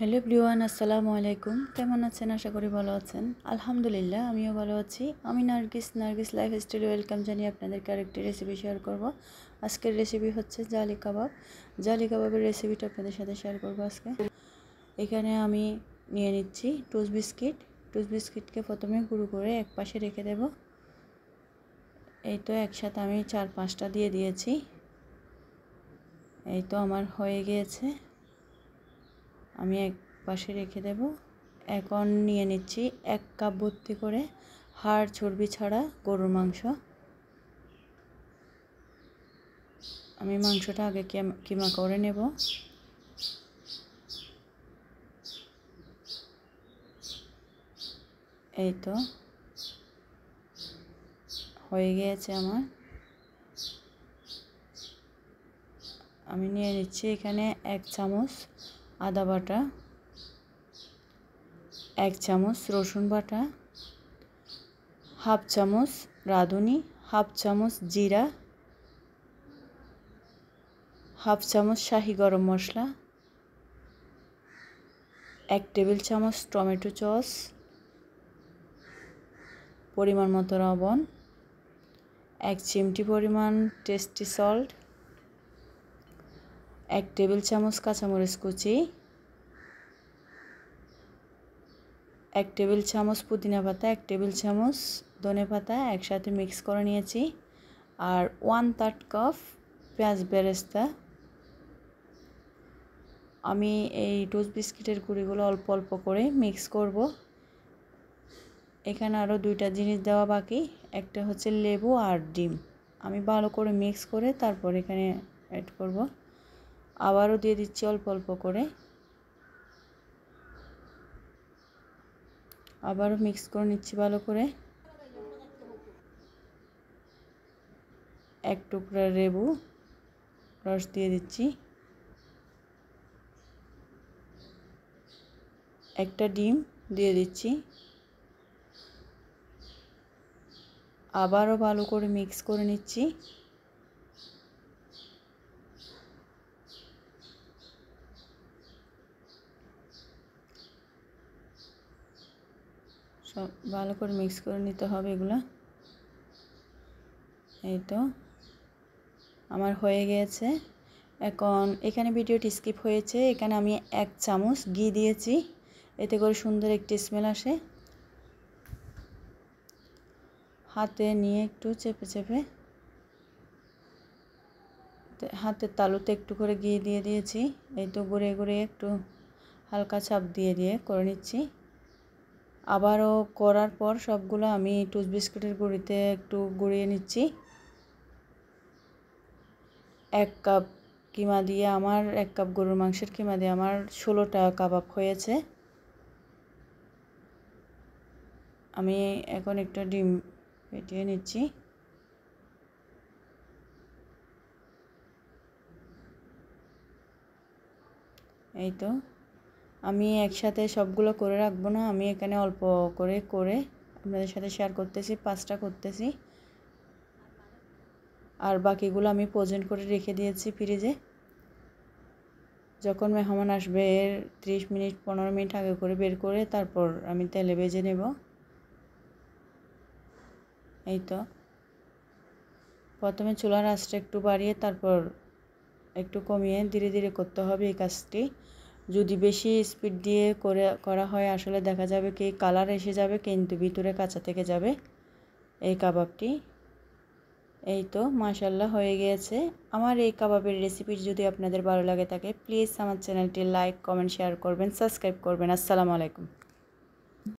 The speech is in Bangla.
হ্যালো এভরিওয়ান, আসসালামু আলাইকুম। কেমন আছেন? আশা করি ভালো আছেন। আলহামদুলিল্লাহ, আমিও ভালো আছি। আমি নার্গিস লাইফস্টাইল ওয়েলকাম জানিয়ে আপনাদেরকে আরেকটি রেসিপি শেয়ার করব। আজকের রেসিপি হচ্ছে জালি কাবাব। জালি কাবাবের রেসিপিটা আপনাদের সাথে শেয়ার করব আজকে। এখানে আমি নিয়ে নিচ্ছি টোস্ট বিস্কিট। টোস্ট বিস্কিটকে প্রথমে গুঁড়ো করে এক পাশে রেখে দেব। এই তো একসাথে আমি 4-5টা দিয়ে দিয়েছি। এই তো আমার হয়ে গিয়েছে, আমি এক পাশে রেখে দেব। এখন নিয়ে নিচ্ছি 1 কাপ ভর্তি করে হাড় চর্বি ছাড়া গরুর মাংস। আমি মাংসটা আগে কিমা করে নেব। এই তো হয়ে গিয়েছে আমার। আমি নিয়ে নিচ্ছি এখানে 1 চামচ আদা বাটা, 1 চামচ রসুন বাটা, হাফ চামচ রাঁধুনি, হাফ চামচ জিরা, হাফ চামচ শাহি গরম মশলা, 1 টেবিল চামচ টমেটো সস, পরিমাণ মতো লবণ, 1 চিমটি পরিমাণ টেস্টি সল্ট, 1 টেবিল চামচ কাঁচামরিচ কুচি, 1 টেবিল চামচ পুদিনা পাতা, 1 টেবিল চামচ ধনে পাতা একসাথে মিক্স করে নিয়েছি, আর 1/3 কাপ পেঁয়াজ বেরেস্তা। আমি এই টোস্ট বিস্কিটের গুঁড়িগুলো অল্প অল্প করে মিক্স করব। এখানে আরও 2টা জিনিস দেওয়া বাকি, একটা হচ্ছে লেবু আর ডিম। আমি ভালো করে মিক্স করে তারপর এখানে অ্যাড করব। আবারও দিয়ে দিচ্ছি অল্প অল্প করে, আবারও মিক্স করে নিচ্ছি ভালো করে। 1 টুকরা লেবু রস দিয়ে দিচ্ছি, একটা ডিম দিয়ে দিচ্ছি, আবারও ভালো করে মিক্স করে নিচ্ছি। সব ভালো করে মিক্স করে নিতে হবে এগুলা। এই তো আমার হয়ে গিয়েছে। এখন এখানে ভিডিওটি স্কিপ হয়েছে, এখানে আমি 1 চামচ ঘি দিয়েছি, এতে করে সুন্দর একটি স্মেল আসে। হাতে নিয়ে একটু চেপে চেপে হাতের তালুতে একটু করে ঘি দিয়ে দিয়েছি। এই তো ঘুরে ঘুরে একটু হালকা চাপ দিয়ে দিয়ে করে নিচ্ছি। আবারও করার পর সবগুলো আমি টোস্ট বিস্কুটের গুঁড়িতে একটু গুঁড়িয়ে নিচ্ছি। 1 কাপ কিমা দিয়ে আমার 1 কাপ গরুর মাংসের কিমা দিয়ে আমার 16টা কাবাব হয়েছে। আমি এখন একটা ডিম ফেটিয়ে নিচ্ছি। এই তো আমি একসাথে সবগুলো করে রাখবো না, আমি এখানে অল্প করে করে আপনাদের সাথে শেয়ার করতেছি। 5টা করতেছি, আর বাকিগুলো আমি ফ্রোজেন করে রেখে দিয়েছি ফ্রিজে। যখন মেহমান আসবে এর 30 মিনিট 15 মিনিট আগে করে বের করে তারপর আমি তেলে ভেজে নেব। এই তো প্রথমে চুলার আঁচটা একটু বাড়িয়ে তারপর একটু কমিয়ে ধীরে ধীরে করতে হবে এই কাজটি। যদি বেশি স্পিড দিয়ে করা হয় আসলে দেখা যাবে কি কালার এসে যাবে কিন্তু ভিতরে কাঁচা থেকে যাবে এই কাবাবটি। এই তো মাশাআল্লাহ হয়ে গিয়েছে আমার এই কাবাবের রেসিপি। যদি আপনাদের ভালো লাগে থাকে প্লিজ আমার চ্যানেলটি লাইক কমেন্ট শেয়ার করবেন, সাবস্ক্রাইব করবেন। আসসালামু আলাইকুম।